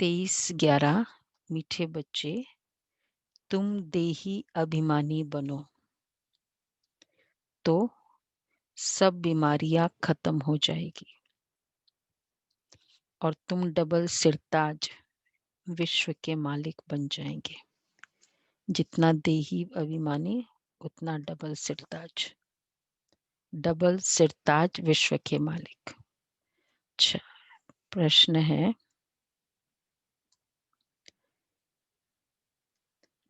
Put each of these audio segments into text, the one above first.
23/11 मीठे बच्चे तुम देही अभिमानी बनो तो सब बीमारियां खत्म हो जाएगी और तुम डबल सिरताज विश्व के मालिक बन जाएंगे। जितना देही अभिमानी उतना डबल सिरताज। डबल सिरताज विश्व के मालिक। अच्छा, प्रश्न है,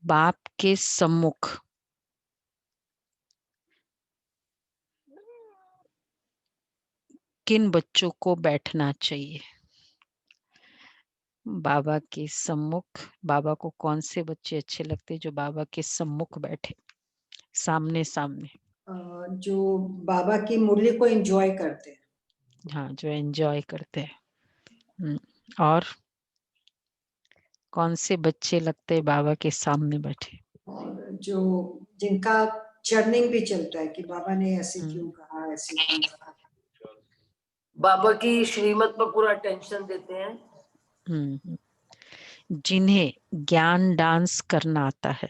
बाप के सम्मुख किन बच्चों को बैठना चाहिए? बाबा के सम्मुख बाबा को कौन से बच्चे अच्छे लगते हैं जो बाबा के सम्मुख बैठे, सामने सामने? जो बाबा की मुरली को एंजॉय करते हैं। हाँ, जो एंजॉय करते हैं। और कौन से बच्चे लगते हैं बाबा के सामने बैठे? और जो जिनका चर्निंग भी चलता है कि बाबा ने ऐसे क्यों हम्म, कहा, ऐसे क्यों कहा। बाबा की श्रीमत पर पूरा अटेंशन देते हैं। हम्म। जिन्हें ज्ञान डांस करना आता है,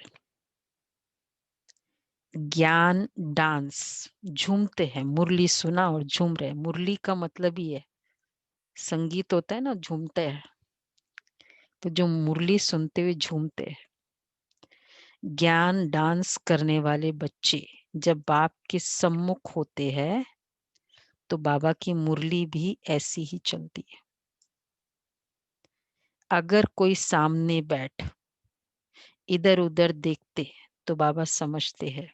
ज्ञान डांस, झूमते हैं, मुरली सुना और झूम रहे। मुरली का मतलब ही है संगीत होता है ना, झूमते हैं। तो जो मुरली सुनते हुए झूमते हैं, ज्ञान डांस करने वाले बच्चे जब बाप के सम्मुख होते हैं तो बाबा की मुरली भी ऐसी ही चलती है। अगर कोई सामने बैठ इधर उधर देखते तो बाबा समझते हैं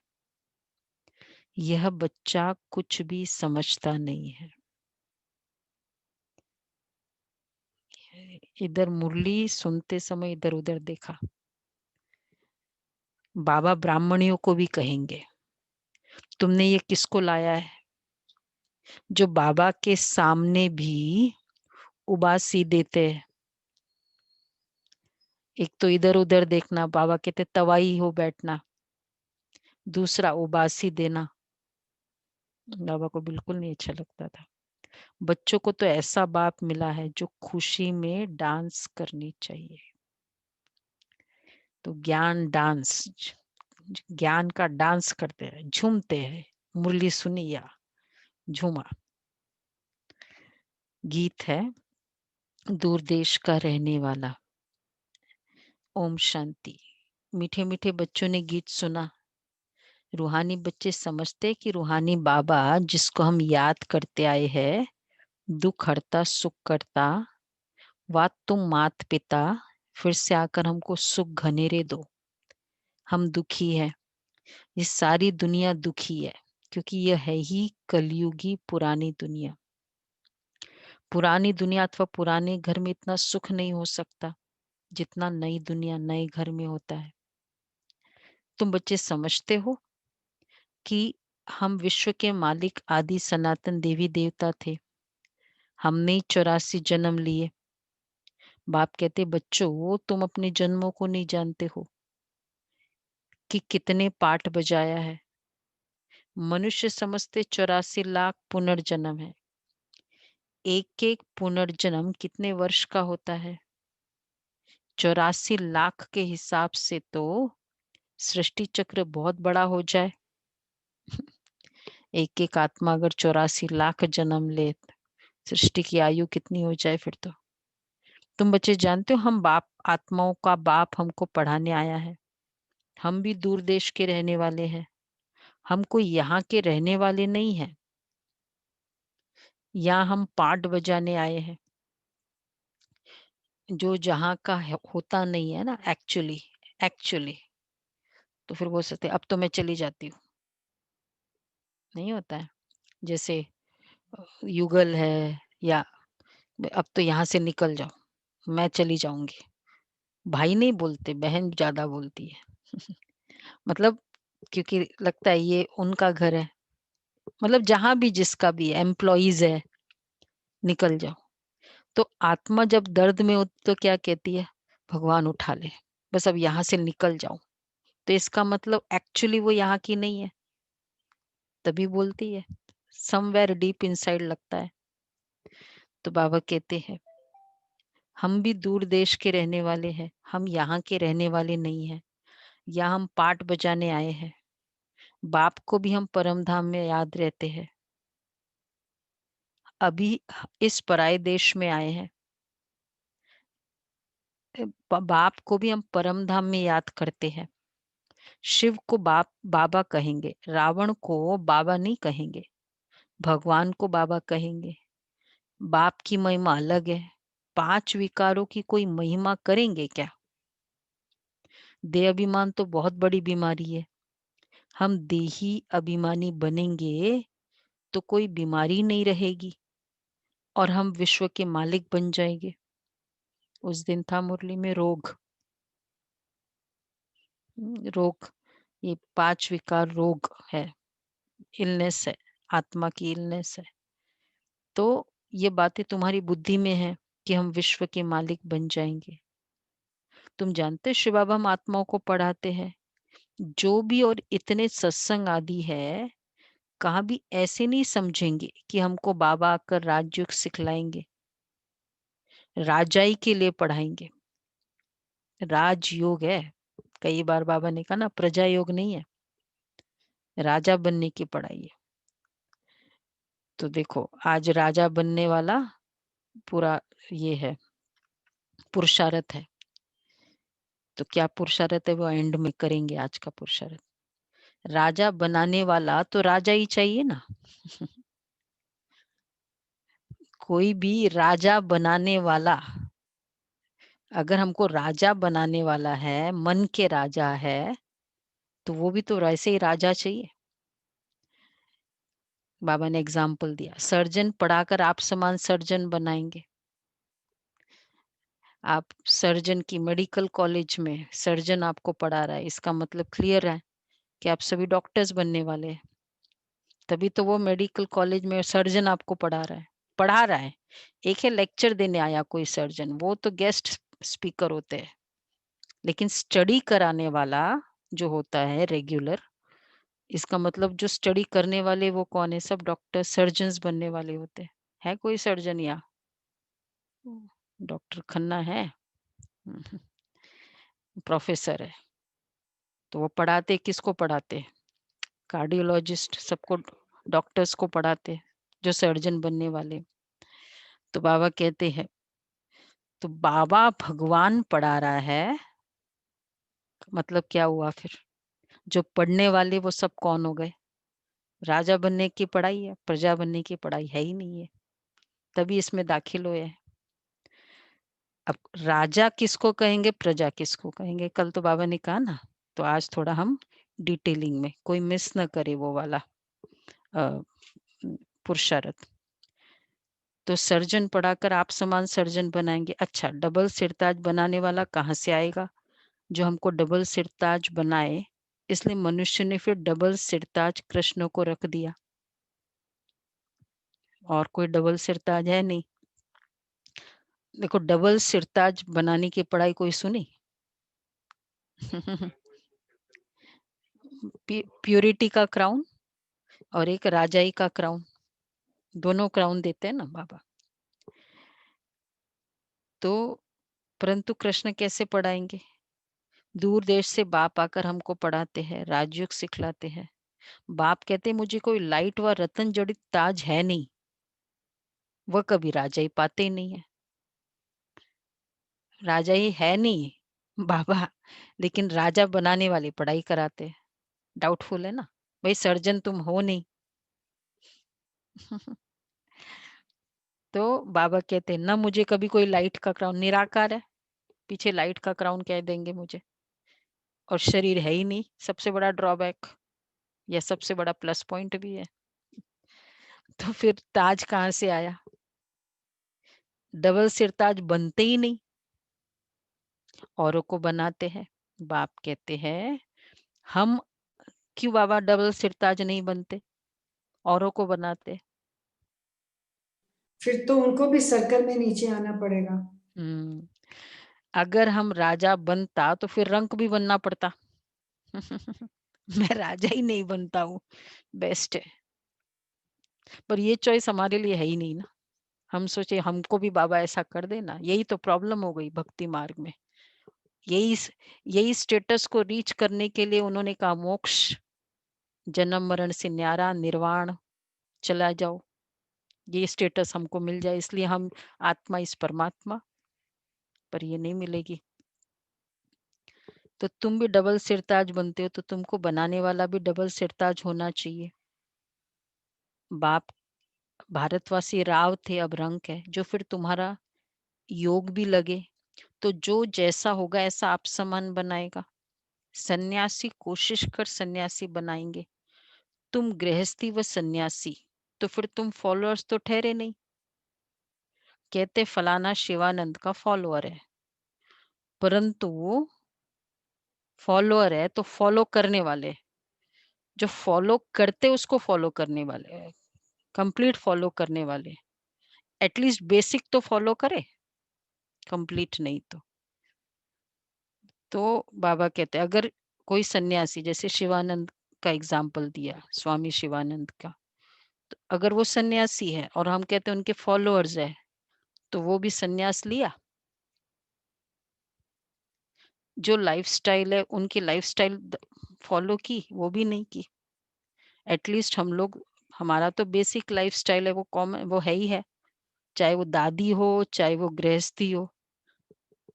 यह बच्चा कुछ भी समझता नहीं है। इधर मुरली सुनते समय इधर उधर देखा। बाबा ब्राह्मणियों को भी कहेंगे, तुमने ये किसको लाया है? जो बाबा के सामने भी उबासी देते हैं। एक तो इधर उधर देखना, बाबा कहते तवाई हो बैठना। दूसरा उबासी देना, बाबा को बिल्कुल नहीं अच्छा लगता था। बच्चों को तो ऐसा बाप मिला है जो खुशी में डांस करनी चाहिए। तो ज्ञान डांस, ज्ञान का डांस करते हैं, झूमते हैं। मुरली सुनी या झूमा। गीत है, दूर देश का रहने वाला। ओम शांति। मीठे मीठे बच्चों ने गीत सुना। रूहानी बच्चे समझते कि रूहानी बाबा जिसको हम याद करते आए हैं, दुख हरता सुख करता, वात तुम मात पिता, फिर से आकर हमको सुख घनेरे दो। हम दुखी हैं, ये सारी दुनिया दुखी है, क्योंकि यह है ही कलयुगी पुरानी दुनिया। पुरानी दुनिया अथवा पुराने घर में इतना सुख नहीं हो सकता जितना नई दुनिया नए घर में होता है। तुम बच्चे समझते हो कि हम विश्व के मालिक आदि सनातन देवी देवता थे। हमने 84 जन्म लिए। बाप कहते बच्चों तुम अपने जन्मों को नहीं जानते हो कि कितने पाठ बजाया है। मनुष्य समझते 84 लाख पुनर्जन्म है। एक एक पुनर्जन्म कितने वर्ष का होता है? 84 लाख के हिसाब से तो सृष्टि चक्र बहुत बड़ा हो जाए। एक एक आत्मा अगर 84 लाख जन्म ले, सृष्टि की आयु कितनी हो जाए फिर तो। तुम बच्चे जानते हो हम बाप, आत्माओं का बाप हमको पढ़ाने आया है। हम भी दूर देश के रहने वाले हैं। हम कोई यहाँ के रहने वाले नहीं हैं। यहाँ हम पाठ बजाने आए हैं। जो जहाँ का होता नहीं है ना एक्चुअली, तो फिर बोल सकते अब तो मैं चली जाती हूँ। नहीं होता है। जैसे युगल है, या अब तो यहाँ से निकल जाओ, मैं चली जाऊंगी। भाई नहीं बोलते, बहन ज्यादा बोलती है। मतलब क्योंकि लगता है ये उनका घर है। मतलब जहां भी जिसका भी एम्प्लॉइज है, निकल जाओ। तो आत्मा जब दर्द में हो तो क्या कहती है? भगवान उठा ले, बस अब यहाँ से निकल जाओ। तो इसका मतलब एक्चुअली वो यहाँ की नहीं है, तभी बोलती है। समवेयर डीप इनसाइड लगता है। तो बाबा कहते हैं हम भी दूर देश के रहने वाले हैं, हम यहाँ के रहने वाले नहीं हैं। यहाँ हम पाठ बजाने आए हैं। बाप को भी हम परम धाम में याद रहते हैं। अभी इस पराये देश में आए हैं। बाप को भी हम परम धाम में याद करते हैं। शिव को बाबा कहेंगे, रावण को बाबा नहीं कहेंगे, भगवान को बाबा कहेंगे। बाप की महिमा अलग है। 5 विकारों की कोई महिमा करेंगे क्या? देह अभिमान तो बहुत बड़ी बीमारी है। हम देही अभिमानी बनेंगे तो कोई बीमारी नहीं रहेगी और हम विश्व के मालिक बन जाएंगे। उस दिन था मुरली में रोग, ये 5 विकार रोग है, इलनेस है, आत्मा की इलनेस है। तो ये बातें तुम्हारी बुद्धि में है कि हम विश्व के मालिक बन जाएंगे। तुम जानते शिव बाबा हम आत्माओं को पढ़ाते हैं, जो भी और इतने सत्संग आदि है, कहाँ भी ऐसे नहीं समझेंगे कि हमको बाबा आकर राजयोग सिखलाएंगे, राजाई के लिए पढ़ाएंगे। राजयोग है, कई बार बाबा ने कहा ना, प्रजा योग नहीं है, राजा बनने की पढ़ाई है। तो देखो आज राजा बनने वाला पूरा ये है, पुरुषार्थ है। तो क्या पुरुषार्थ है वो एंड में करेंगे। आज का पुरुषार्थ राजा बनाने वाला तो राजा ही चाहिए ना। कोई भी राजा बनाने वाला, अगर हमको राजा बनाने वाला है, मन के राजा है, तो वो भी तो वैसे ही राजा चाहिए। बाबा ने एग्जाम्पल दिया, सर्जन पढ़ाकर आप समान सर्जन बनाएंगे। आप सर्जन की मेडिकल कॉलेज में सर्जन आपको पढ़ा रहा है, इसका मतलब क्लियर है कि आप सभी डॉक्टर्स बनने वाले हैं। तभी तो वो मेडिकल कॉलेज में सर्जन आपको पढ़ा रहा है। एक है लेक्चर देने आया कोई सर्जन, वो तो गेस्ट स्पीकर होते हैं, लेकिन स्टडी कराने वाला जो होता है रेगुलर, इसका मतलब जो स्टडी करने वाले वो कौन है? सब डॉक्टर सर्जन्स बनने वाले होते हैं। है कोई सर्जन यहाँ? डॉक्टर खन्ना है, प्रोफेसर है। तो वो पढ़ाते किसको पढ़ाते? कार्डियोलॉजिस्ट सबको, डॉक्टर्स को पढ़ाते जो सर्जन बनने वाले। तो बाबा कहते हैं, तो बाबा भगवान पढ़ा रहा है, मतलब क्या हुआ फिर? जो पढ़ने वाले वो सब कौन हो गए? राजा बनने की पढ़ाई है, प्रजा बनने की पढ़ाई है ही नहीं है, तभी इसमें दाखिल हुए हैं। अब राजा किसको कहेंगे, प्रजा किसको कहेंगे? कल तो बाबा ने कहा ना, तो आज थोड़ा हम डिटेलिंग में, कोई मिस न करे वो वाला पुरुषार्थ। तो सर्जन पढ़ाकर आप समान सर्जन बनाएंगे। अच्छा, डबल सिरताज बनाने वाला कहाँ से आएगा? जो हमको डबल सिरताज बनाए, इसलिए मनुष्य ने फिर डबल सिरताज कृष्ण को रख दिया, और कोई डबल सिरताज है नहीं। देखो डबल सिरताज बनाने की पढ़ाई कोई सुनी? प्यूरिटी का क्राउन और एक राजाई का क्राउन, दोनों क्राउन देते हैं ना बाबा। तो परंतु कृष्ण कैसे पढ़ाएंगे? दूर देश से बाप आकर हमको पढ़ाते हैं, राजयोग सिखलाते हैं। बाप कहते हैं मुझे कोई लाइट व रतन जड़ित ताज है नहीं, वह कभी राजा ही पाते ही नहीं है। राजा ही है नहीं बाबा, लेकिन राजा बनाने वाली पढ़ाई कराते हैं। डाउटफुल है ना भाई, सर्जन तुम हो नहीं। तो बाबा कहते हैं ना, मुझे कभी कोई लाइट का क्राउन, निराकार है, पीछे लाइट का क्राउन कह देंगे मुझे, और शरीर है ही नहीं, सबसे बड़ा ड्रॉबैक या सबसे बड़ा प्लस पॉइंट भी है। तो फिर ताज कहाँ से आया? डबल सिर ताज बनते ही नहीं, औरों को बनाते हैं। बाप कहते हैं हम क्यों बाबा डबल सिरताज नहीं बनते, औरों को बनाते? फिर तो उनको भी सर्कल में नीचे आना पड़ेगा। अगर हम राजा बनता तो फिर रंक भी बनना पड़ता। मैं राजा ही नहीं बनता हूँ, बेस्ट है। पर ये चॉइस हमारे लिए है ही नहीं ना, हम सोचे हमको भी बाबा ऐसा कर देना, यही तो प्रॉब्लम हो गई भक्ति मार्ग में। यही स्टेटस को रीच करने के लिए उन्होंने कहा मोक्ष, जन्म मरण से न्यारा, निर्वाण, चला जाओ, ये स्टेटस हमको मिल जाए, इसलिए हम आत्मा इस परमात्मा, पर ये नहीं मिलेगी। तो तुम भी डबल सिरताज बनते हो, तो तुमको बनाने वाला भी डबल सिरताज होना चाहिए। बाप भारतवासी राव थे, अब रंक है, जो फिर तुम्हारा योग भी लगे, तो जो जैसा होगा ऐसा आप समान बनाएगा। सन्यासी कोशिश कर सन्यासी बनाएंगे, तुम गृहस्थी व सन्यासी, तो फिर तुम फॉलोअर्स तो ठहरे नहीं। कहते फलाना शिवानंद का फॉलोअर है, परंतु वो फॉलोअर है तो फॉलो करने वाले, जो फॉलो करते उसको फॉलो करने वाले, कंप्लीट फॉलो करने वाले, एटलीस्ट बेसिक तो फॉलो करे, कंप्लीट नहीं तो बाबा कहते अगर कोई सन्यासी, जैसे शिवानंद का एग्जाम्पल दिया, स्वामी शिवानंद का, तो अगर वो सन्यासी है और हम कहते हैं उनके फॉलोअर्स है, तो वो भी सन्यास लिया। जो लाइफस्टाइल है उनकी लाइफस्टाइल फॉलो की, वो भी नहीं की। एटलीस्ट हम लोग, हमारा तो बेसिक लाइफस्टाइल है, वो कॉमन, वो है ही है, चाहे वो दादी हो चाहे वो गृहस्थी हो,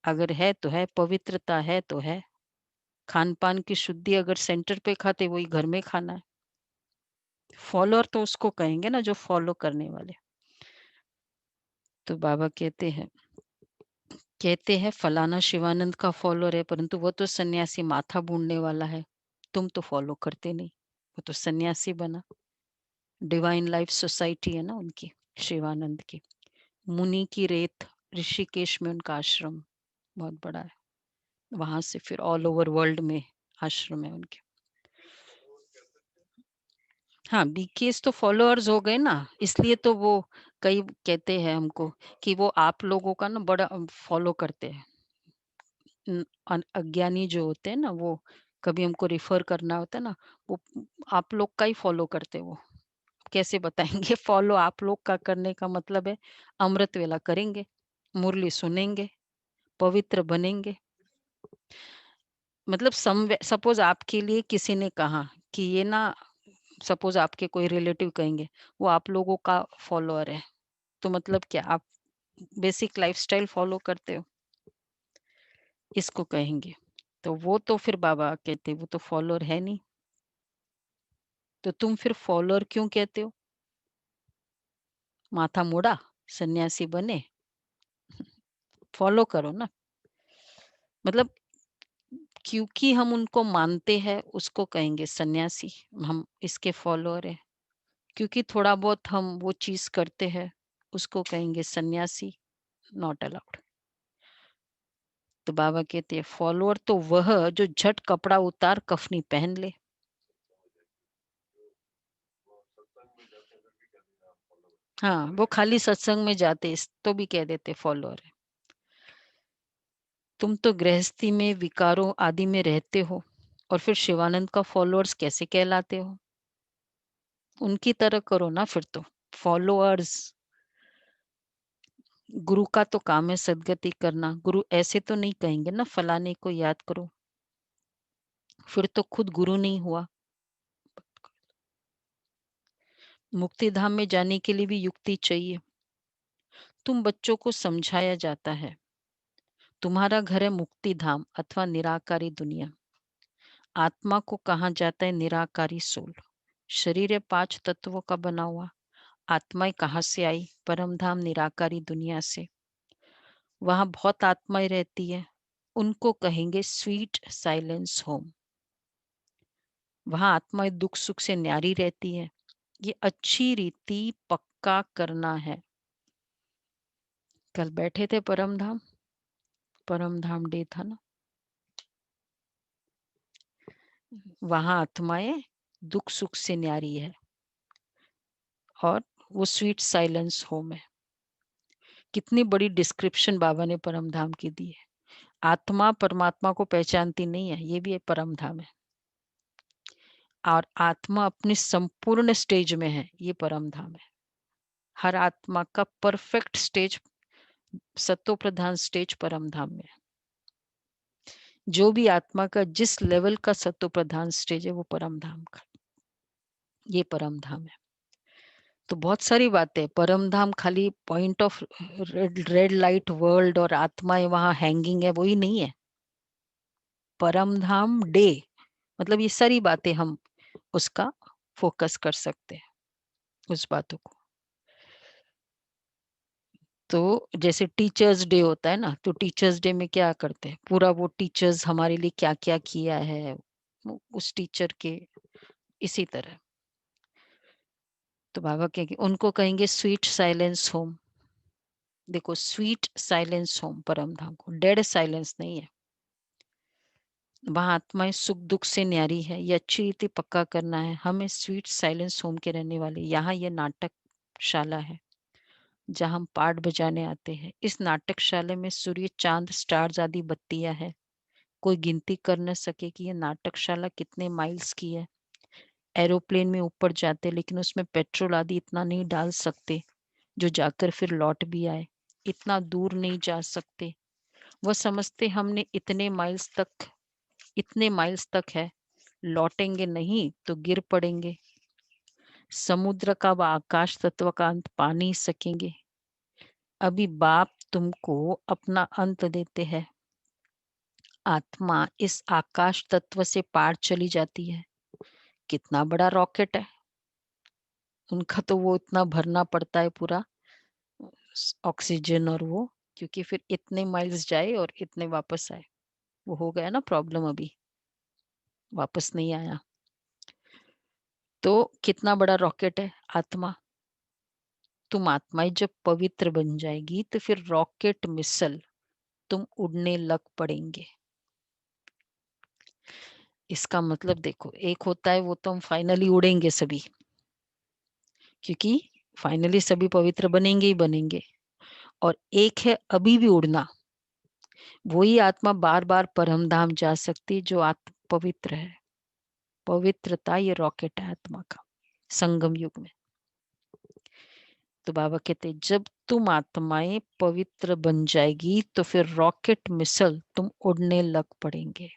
अगर है तो है, पवित्रता है तो है, खान पान की शुद्धि अगर सेंटर पे खाते वही घर में खाना है। फॉलोअर तो उसको कहेंगे ना जो फॉलो करने वाले। तो बाबा कहते हैं फलाना शिवानंद का फॉलोअर है, परंतु वो तो सन्यासी माथा बूंदने वाला है, तुम तो फॉलो करते नहीं, वो तो सन्यासी बना। डिवाइन लाइफ सोसाइटी है ना उनकी, शिवानंद की। मुनि की रेत, ऋषिकेश में उनका आश्रम बहुत बड़ा है, वहां से फिर ऑल ओवर वर्ल्ड में आश्रम है उनके। हाँ, बीकेएस तो फॉलोअर्स हो गए ना, इसलिए तो वो कई कहते हैं हमको कि वो आप लोगों का ना बड़ा फॉलो करते हैं। अज्ञानी जो होते हैं ना, वो कभी हमको रिफर करना होता है ना, वो आप लोग का ही फॉलो करते हैं। वो कैसे बताएंगे? फॉलो आप लोग का करने का मतलब है अमृत वेला करेंगे, मुरली सुनेंगे, पवित्र बनेंगे। मतलब सपोज आपके लिए किसी ने कहा कि ये ना, सपोज आपके कोई रिलेटिव कहेंगे वो आप लोगों का फॉलोअर है, तो मतलब क्या आप बेसिक लाइफस्टाइल फॉलो करते हो, इसको कहेंगे। तो वो तो फिर बाबा कहते वो तो फॉलोअर है नहीं, तो तुम फिर फॉलोअर क्यों कहते हो? माथा मोड़ा, सन्यासी बने, फॉलो करो ना। मतलब क्योंकि हम उनको मानते हैं उसको कहेंगे सन्यासी, हम इसके फॉलोअर है। क्योंकि थोड़ा बहुत हम वो चीज करते हैं उसको कहेंगे सन्यासी, नॉट अलाउड। तो बाबा कहते हैं फॉलोअर तो वह जो झट कपड़ा उतार कफनी पहन ले। हाँ, वो खाली सत्संग में जाते तो भी कह देते फॉलोअर है। तुम तो गृहस्थी में विकारों आदि में रहते हो और फिर शिवानंद का फॉलोअर्स कैसे कहलाते हो? उनकी तरह करो ना फिर तो, फॉलोअर्स। गुरु का तो काम है सदगति करना, गुरु ऐसे तो नहीं कहेंगे ना फलाने को याद करो, फिर तो खुद गुरु नहीं हुआ। मुक्ति धाम में जाने के लिए भी युक्ति चाहिए। तुम बच्चों को समझाया जाता है तुम्हारा घर है मुक्ति धाम अथवा निराकारी दुनिया। आत्मा को कहा जाता है निराकारी सोल। शरीर है 5 तत्वों का बना हुआ। आत्माएं कहाँ से आई? परम धाम निराकारी दुनिया से। वहां बहुत आत्माएं रहती है, उनको कहेंगे स्वीट साइलेंस होम। वहां आत्माएं दुख सुख से न्यारी रहती है। ये अच्छी रीति पक्का करना है। कल बैठे थे परम धाम डे था ना, वहां आत्माएं दुख सुख से न्यारी है और वो स्वीट साइलेंस होम है। कितनी बड़ी डिस्क्रिप्शन बाबा ने परम धाम की दी है। आत्मा परमात्मा को पहचानती नहीं है, ये भी एक परम धाम है। और आत्मा अपनी संपूर्ण स्टेज में है, ये परम धाम है। हर आत्मा का परफेक्ट स्टेज, सत्व प्रधान स्टेज परम धाम में। जो भी आत्मा का जिस लेवल का सत्व प्रधान स्टेज है वो परम धाम का, ये परम धाम है। तो बहुत सारी बातें, परम धाम खाली point of red light world और आत्माएं वहां हैंगिंग है, वही नहीं है। परम धाम डे मतलब ये सारी बातें हम उसका फोकस कर सकते हैं, उस बातों को। तो जैसे टीचर्स डे होता है ना, तो टीचर्स डे में क्या करते हैं, पूरा वो टीचर्स हमारे लिए क्या क्या किया है उस टीचर के, इसी तरह। तो बाबा कहेंगे, उनको कहेंगे स्वीट साइलेंस होम। देखो स्वीट साइलेंस होम परम धाम को, डेड साइलेंस नहीं है। वहां आत्माएं सुख दुख से न्यारी है, ये अच्छी रीति पक्का करना है हमें। स्वीट साइलेंस होम के रहने वाले, यहाँ ये नाटकशाला है जहाँ हम पाठ बजाने आते हैं। इस नाटकशाला में सूर्य चांद स्टार्स आदि बत्तियां है। कोई गिनती कर न सके कि ये नाटकशाला कितने माइल्स की है। एरोप्लेन में ऊपर जाते लेकिन उसमें पेट्रोल आदि इतना नहीं डाल सकते जो जाकर फिर लौट भी आए। इतना दूर नहीं जा सकते। वह समझते हमने इतने माइल्स तक है, लौटेंगे नहीं तो गिर पड़ेंगे। समुद्र का व आकाश तत्व का अंत पा नहीं सकेंगे। अभी बाप तुमको अपना अंत देते हैं। आत्मा इस आकाश तत्व से पार चली जाती है। कितना बड़ा रॉकेट है उनका, तो वो इतना भरना पड़ता है पूरा ऑक्सीजन और वो, क्योंकि फिर इतने माइल्स जाए और इतने वापस आए। वो हो गया ना प्रॉब्लम, अभी वापस नहीं आया। तो कितना बड़ा रॉकेट है आत्मा। तुम आत्माएं जब पवित्र बन जाएगी तो फिर रॉकेट मिसल तुम उड़ने लग पड़ेंगे। इसका मतलब देखो, एक होता है वो तो हम फाइनली उड़ेंगे सभी, क्योंकि फाइनली सभी पवित्र बनेंगे ही बनेंगे। और एक है अभी भी उड़ना। वही आत्मा बार बार परम धाम जा सकती जो आत्मा पवित्र है। पवित्रता ये रॉकेट है आत्मा का संगम युग में। तो बाबा कहते जब तुम आत्माएं पवित्र बन जाएगी तो फिर रॉकेट मिसल तुम उड़ने लग पड़ेंगे।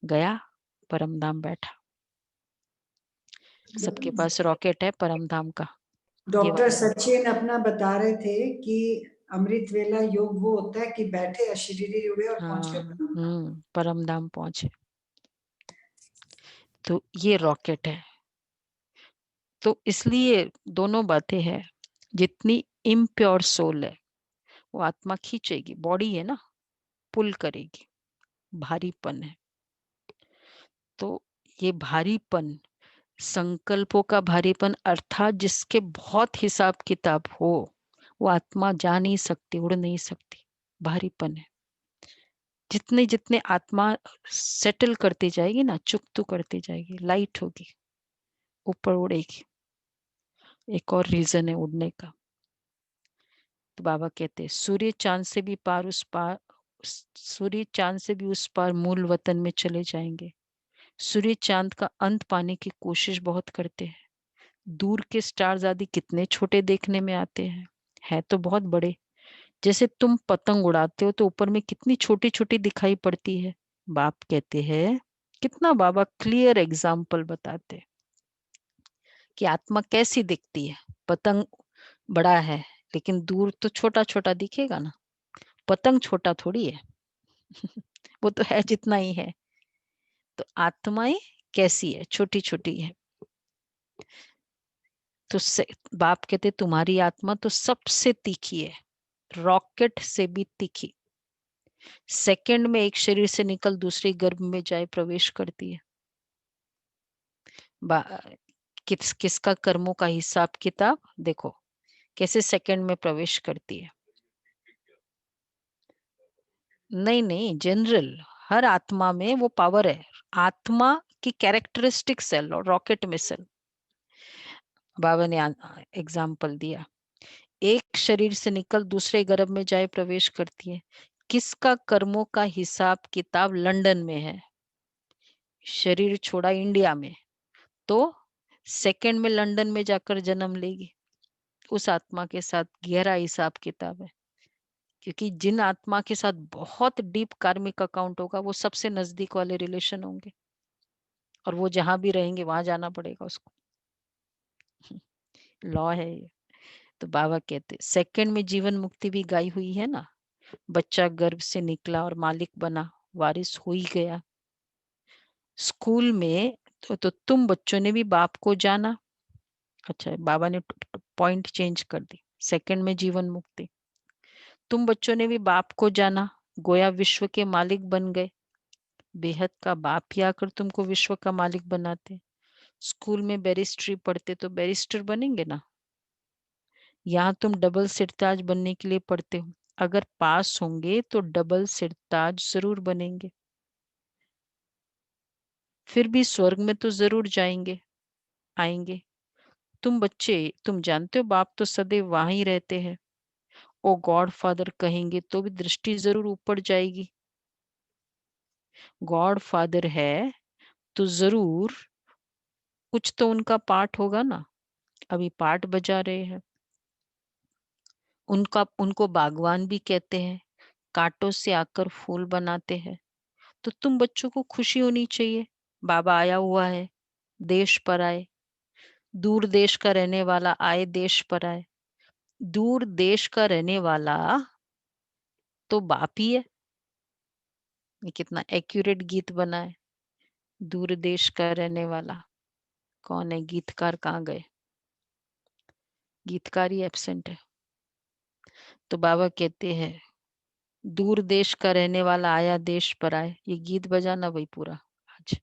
गया परम धाम बैठा, सबके पास रॉकेट है परम धाम का। ये डॉक्टर वाला सचिन अपना बता रहे थे कि अमृत वेला योग वो होता है कि बैठे अशरीरी उड़े और पहुंच गए हाँ, परम धाम। परम धाम पहुंचे। तो ये रॉकेट है। तो इसलिए दोनों बातें हैं। जितनी इम्प्योर सोल है वो आत्मा खींचेगी, बॉडी है ना, पुल करेगी, भारीपन है। तो ये भारीपन, संकल्पों का भारीपन, अर्थात जिसके बहुत हिसाब किताब हो, वो आत्मा जा नहीं सकती, उड़ नहीं सकती, भारीपन है। जितने जितने आत्मा सेटल करती जाएगी ना, चुकतू करती जाएगी, लाइट होगी, ऊपर उड़ेगी। एक और रीजन है उड़ने का। तो बाबा कहते हैं सूर्य चांद से भी पार उस पार, सूर्य चांद से भी उस पार मूल वतन में चले जाएंगे। सूर्य चांद का अंत पाने की कोशिश बहुत करते हैं। दूर के स्टार्स आदि कितने छोटे देखने में आते हैं, है तो बहुत बड़े। जैसे तुम पतंग उड़ाते हो तो ऊपर में कितनी छोटी छोटी दिखाई पड़ती है। बाप कहते हैं, कितना बाबा क्लियर एग्जाम्पल बताते हैं कि आत्मा कैसी दिखती है। पतंग बड़ा है लेकिन दूर तो छोटा छोटा दिखेगा ना, पतंग छोटा थोड़ी है वो तो है जितना ही है। तो आत्माएं कैसी है, छोटी छोटी है। तो बाप कहते तुम्हारी आत्मा तो सबसे तीखी है, रॉकेट से भी तीखी। सेकंड में एक शरीर से निकल दूसरे गर्भ में जाए प्रवेश करती है। किसका कर्मों का हिसाब किताब देखो कैसे सेकंड में प्रवेश करती है। नहीं नहीं, जनरल हर आत्मा में वो पावर है। आत्मा की कैरेक्टरिस्टिक्स है रॉकेट मिसल। बाबा ने एग्जाम्पल दिया, एक शरीर से निकल दूसरे गर्भ में जाए प्रवेश करती है। किसका कर्मों का हिसाब किताब लंदन में है, शरीर छोड़ा इंडिया में, तो सेकंड में लंदन में जाकर जन्म लेगी। उस आत्मा के साथ गहरा हिसाब किताब है, क्योंकि जिन आत्मा के साथ बहुत डीप कार्मिक अकाउंट होगा वो सबसे नजदीक वाले रिलेशन होंगे, और वो जहां भी रहेंगे वहां जाना पड़ेगा उसको। लॉ है ये। तो बाबा कहते सेकंड में जीवन मुक्ति भी गाई हुई है ना। बच्चा गर्भ से निकला और मालिक बना, वारिस हो ही गया। स्कूल में तो तुम बच्चों ने भी बाप को जाना। अच्छा, बाबा ने पॉइंट चेंज कर दी। सेकंड में जीवन मुक्ति, तुम बच्चों ने भी बाप को जाना, गोया विश्व के मालिक बन गए। बेहद का बाप ही आकर तुमको विश्व का मालिक बनाते। स्कूल में बैरिस्ट्री पढ़ते तो बैरिस्टर बनेंगे ना। यहाँ तुम डबल सिरताज बनने के लिए पढ़ते हो, अगर पास होंगे तो डबल सिरताज जरूर बनेंगे। फिर भी स्वर्ग में तो जरूर जाएंगे आएंगे। तुम बच्चे, तुम जानते हो बाप तो सदैव वहां ही रहते हैं। ओ गॉड फादर कहेंगे तो भी दृष्टि जरूर ऊपर जाएगी। गॉड फादर है तो जरूर कुछ तो उनका पाठ होगा ना। अभी पाठ बजा रहे हैं। उनको बागवान भी कहते हैं, कांटों से आकर फूल बनाते हैं। तो तुम बच्चों को खुशी होनी चाहिए, बाबा आया हुआ है। देश पर आए, दूर देश का रहने वाला आए देश पर आए। दूर देश का रहने वाला तो बाप ही है। ये कितना एक्यूरेट गीत बना है। दूर देश का रहने वाला कौन है? गीतकार कहाँ गए? गीतकार ही एब्सेंट है। तो बाबा कहते हैं दूर देश का रहने वाला आया देश पर आए। ये गीत बजाना भाई पूरा आज,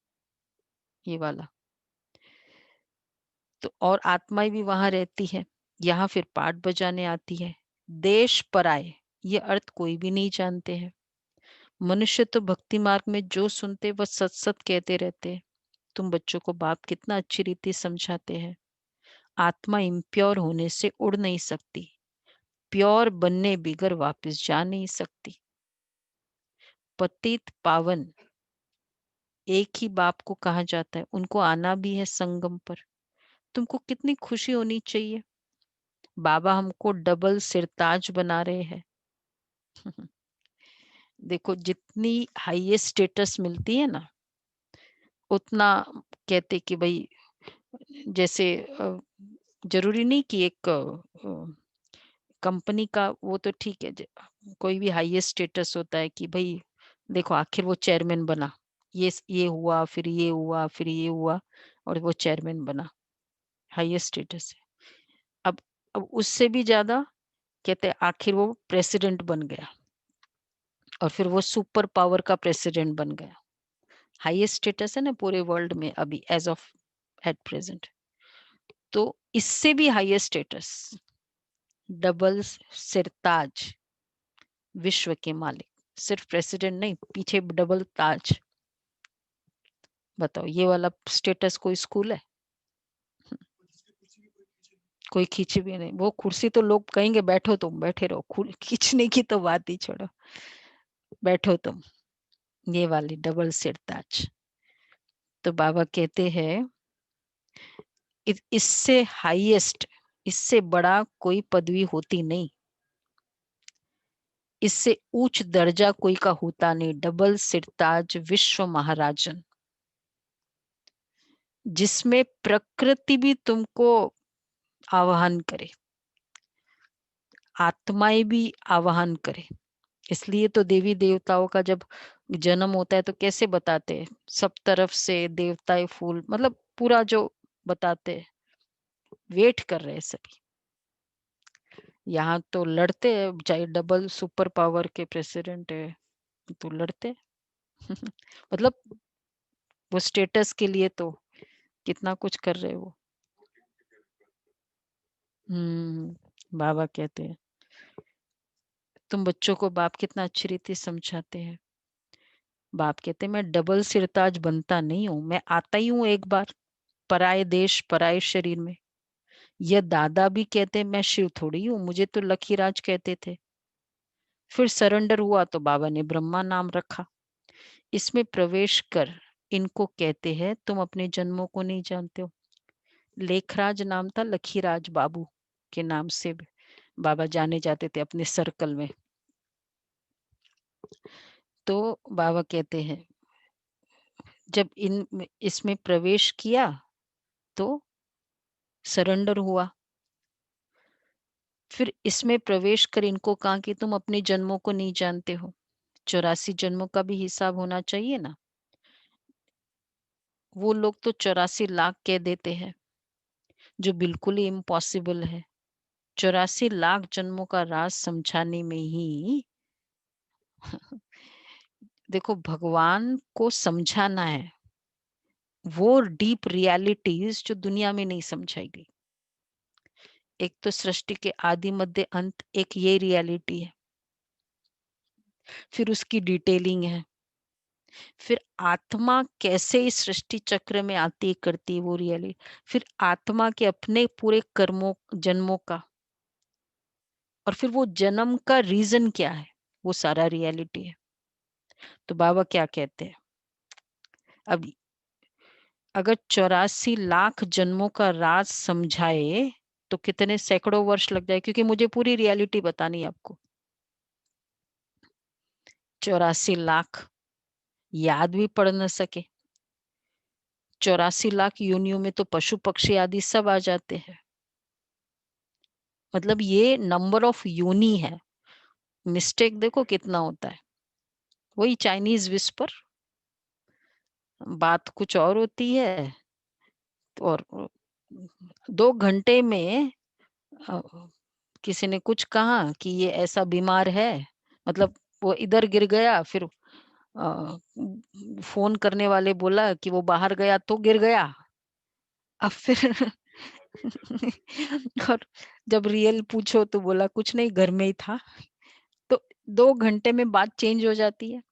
ये वाला। तो और आत्माएं भी वहां रहती है, यहाँ फिर पाठ बजाने आती है। देश पर आए, ये अर्थ कोई भी नहीं जानते हैं। मनुष्य तो भक्ति मार्ग में जो सुनते वह सत सत कहते रहते हैं। तुम बच्चों को बाप कितना अच्छी रीति समझाते हैं। आत्मा इम्प्योर होने से उड़ नहीं सकती, प्योर बनने बिगर वापस जा नहीं सकती। पतित पावन एक ही बाप को कहा जाता है, उनको आना भी है संगम पर। तुमको कितनी खुशी होनी चाहिए, बाबा हमको डबल सिरताज बना रहे हैं। देखो जितनी हाईएस्ट स्टेटस मिलती है ना, उतना कहते कि भाई जैसे जरूरी नहीं कि एक कंपनी का वो तो ठीक है, कोई भी हाईएस्ट स्टेटस होता है कि भाई देखो आखिर वो चेयरमैन बना, ये हुआ फिर ये हुआ फिर ये हुआ और वो चेयरमैन बना, हाईएस्ट स्टेटस है। अब उससे भी ज्यादा कहते हैं आखिर वो प्रेसिडेंट बन गया और फिर वो सुपर पावर का प्रेसिडेंट बन गया। हाईएस्ट स्टेटस है ना पूरे वर्ल्ड में अभी एज ऑफ एट प्रेजेंट। तो इससे भी हाईएस्ट स्टेटस डबल सिरताज, विश्व के मालिक। सिर्फ प्रेसिडेंट नहीं, पीछे डबल ताज। बताओ ये वाला स्टेटस कोई स्कूल है? कोई खींची भी नहीं। वो कुर्सी तो लोग कहेंगे बैठो तुम, बैठे रहो, खींचने की तो बात ही छोड़ो, बैठो तुम। ये वाली डबल सिरताज। तो बाबा कहते हैं इससे हाईएस्ट, इससे बड़ा कोई पदवी होती नहीं, इससे उच्च दर्जा कोई का होता नहीं। डबल सिरताज विश्व महाराजन, जिसमें प्रकृति भी तुमको आवाहन करे, आत्माएं भी आवाहन करे। इसलिए तो देवी देवताओं का जब जन्म होता है तो कैसे बताते हैं, सब तरफ से देवताएं फूल, मतलब पूरा जो बताते हैं, वेट कर रहे हैं सभी। यहाँ तो लड़ते हैं, चाहे डबल सुपर पावर के प्रेसिडेंट है तो लड़ते मतलब वो स्टेटस के लिए तो कितना कुछ कर रहे हैं वो। बाबा कहते हैं तुम बच्चों को बाप कितना अच्छी रीति समझाते हैं। बाप कहते हैं मैं डबल सिरताज बनता नहीं हूं, मैं आता ही हूं एक बार पराये देश पराये शरीर में। यह दादा भी कहते हैं मैं शिव थोड़ी हूं, मुझे तो लखीराज कहते थे। फिर सरेंडर हुआ तो बाबा ने ब्रह्मा नाम रखा। इसमें प्रवेश कर इनको कहते हैं तुम अपने जन्मों को नहीं जानते हो। लेखराज नाम था लखीराज बाबू, के नाम से बाबा जाने जाते थे अपने सर्कल में। तो बाबा कहते हैं जब इसमें प्रवेश किया तो सरेंडर हुआ। फिर इसमें प्रवेश कर इनको कहा कि तुम अपने जन्मों को नहीं जानते हो, 84 जन्मों का भी हिसाब होना चाहिए ना। वो लोग तो 84 लाख कह देते हैं, जो बिल्कुल ही इम्पॉसिबल है। 84 लाख जन्मों का राज समझाने में ही देखो भगवान को समझाना है, वो डीप रियलिटीज जो दुनिया में नहीं समझाई गई। एक तो सृष्टि के आदि मध्य अंत, एक ये रियलिटी है, फिर उसकी डिटेलिंग है, फिर आत्मा कैसे इस सृष्टि चक्र में आती करती है वो रियलिटी, फिर आत्मा के अपने पूरे कर्मों जन्मों का, और फिर वो जन्म का रीजन क्या है, वो सारा रियलिटी है। तो बाबा क्या कहते हैं, अब अगर 84 लाख जन्मों का राज समझाए तो कितने सैकड़ों वर्ष लग जाए, क्योंकि मुझे पूरी रियलिटी बतानी है आपको। 84 लाख याद भी पढ़ न सके, 84 लाख योनियों में तो पशु पक्षी आदि सब आ जाते हैं। मतलब ये नंबर ऑफ योनि है। मिस्टेक देखो कितना होता है, वही चाइनीज विस्पर, बात कुछ और होती है। और 2 घंटे में अ, किसी ने कुछ कहा कि ये ऐसा बीमार है, मतलब वो इधर गिर गया, फिर फोन करने वाले बोला कि वो बाहर गया तो गिर गया। अब फिर और जब रियल पूछो तो बोला कुछ नहीं, घर में ही था। तो 2 घंटे में बात चेंज हो जाती है।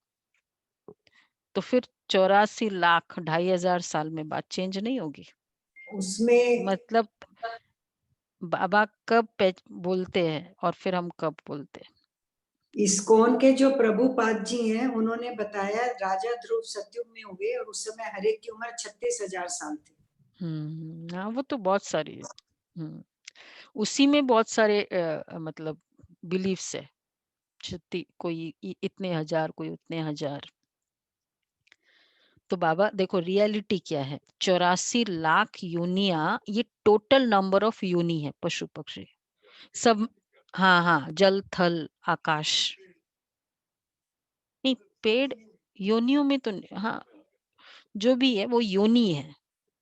तो फिर 84 लाख 2,500 साल में बात चेंज नहीं होगी। उसमें मतलब बाबा कब बोलते हैं और फिर हम कब बोलते हैं। इस्कॉन के जो प्रभुपाद जी हैं, उन्होंने बताया राजा ध्रुव सतयुग में हुए और उस समय हर एक की उम्र 36,000 साल थी। हाँ वो तो बहुत सारी है। उसी में बहुत सारे मतलब बिलीफ्स है, कोई इतने हजार, कोई उतने हजार। तो बाबा देखो रियलिटी क्या है, 84 लाख योनिया, ये टोटल नंबर ऑफ योनि है पशु पक्षी सब। हाँ हाँ, जल थल आकाश, नहीं पेड़ योनियों में तो हाँ, जो भी है वो योनि है,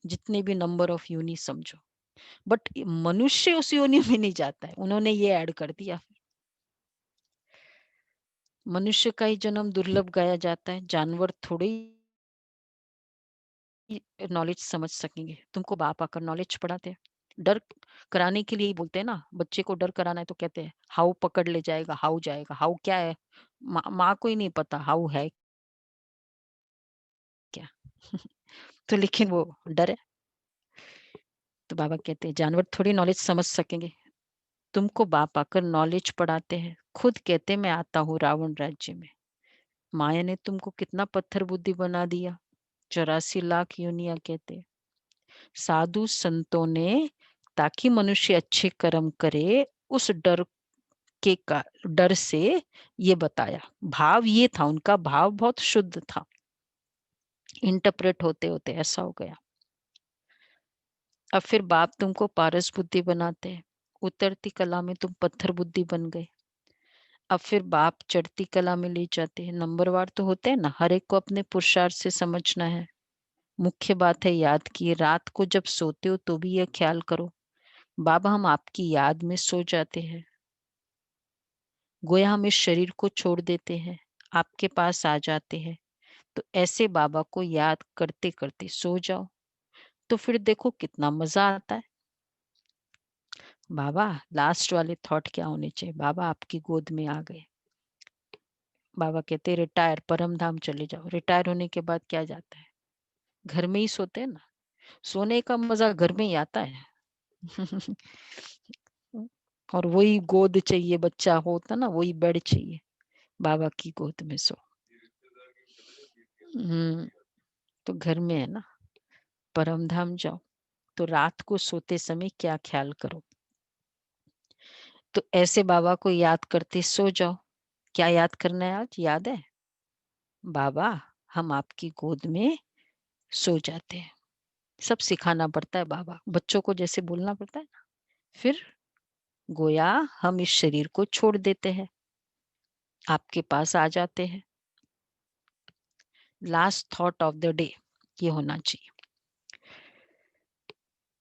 जितने भी नंबर ऑफ योनि समझो। बट मनुष्य उस योनि में नहीं जाता है, उन्होंने ये ऐड कर दिया। मनुष्य का ही जन्म दुर्लभ गाया जाता है, जानवर थोड़े नॉलेज समझ सकेंगे। तुमको बाप आकर नॉलेज पढ़ाते हैं, डर कराने के लिए ही बोलते हैं ना। बच्चे को डर कराना है तो कहते हैं हाउ पकड़ ले जाएगा, हाउ जाएगा। हाउ क्या है, माँ को ही नहीं पता हाउ है क्या। तो लेकिन वो डर है। तो बाबा कहते हैं जानवर थोड़ी नॉलेज समझ सकेंगे, तुमको बाप आकर नॉलेज पढ़ाते हैं। खुद कहते मैं आता हूँ रावण राज्य में। माया ने तुमको कितना पत्थर बुद्धि बना दिया, 84 लाख योनिया कहते। साधु संतों ने, ताकि मनुष्य अच्छे कर्म करे, उस डर से ये बताया। भाव ये था, उनका भाव बहुत शुद्ध था, इंटरप्रेट होते होते ऐसा हो गया। अब फिर बाप तुमको पारस बुद्धि बनाते हैं, उतरती कला में तुम पत्थर बुद्धि बन गए। अब फिर बाप चढ़ती कला में ले जाते हैं। नंबरवार तो होते हैं ना, हर एक को अपने पुरुषार्थ से समझना है। मुख्य बात है याद की, रात को जब सोते हो तो भी यह ख्याल करो बाबा हम आपकी याद में सो जाते हैं, गोया हम इस शरीर को छोड़ देते हैं, आपके पास आ जाते हैं। तो ऐसे बाबा को याद करते करते सो जाओ, तो फिर देखो कितना मजा आता है। बाबा लास्ट वाले थॉट क्या होने चाहिए, बाबा आपकी गोद में आ गए, बाबा कहते रिटायर, परम धाम चले जाओ। रिटायर होने के बाद क्या जाता है, घर में ही सोते हैं ना। सोने का मजा घर में ही आता है। और वही गोद चाहिए, बच्चा होता ना वही बेड चाहिए, बाबा की गोद में सो। तो घर में है ना, परम धाम जाओ। तो रात को सोते समय क्या ख्याल करो, तो ऐसे बाबा को याद करते सो जाओ। क्या याद करना है आज? याद है? बाबा हम आपकी गोद में सो जाते हैं। सब सिखाना पड़ता है बाबा बच्चों को, जैसे बोलना पड़ता है ना। फिर गोया हम इस शरीर को छोड़ देते हैं, आपके पास आ जाते हैं। Last thought of the day ये होना चाहिए।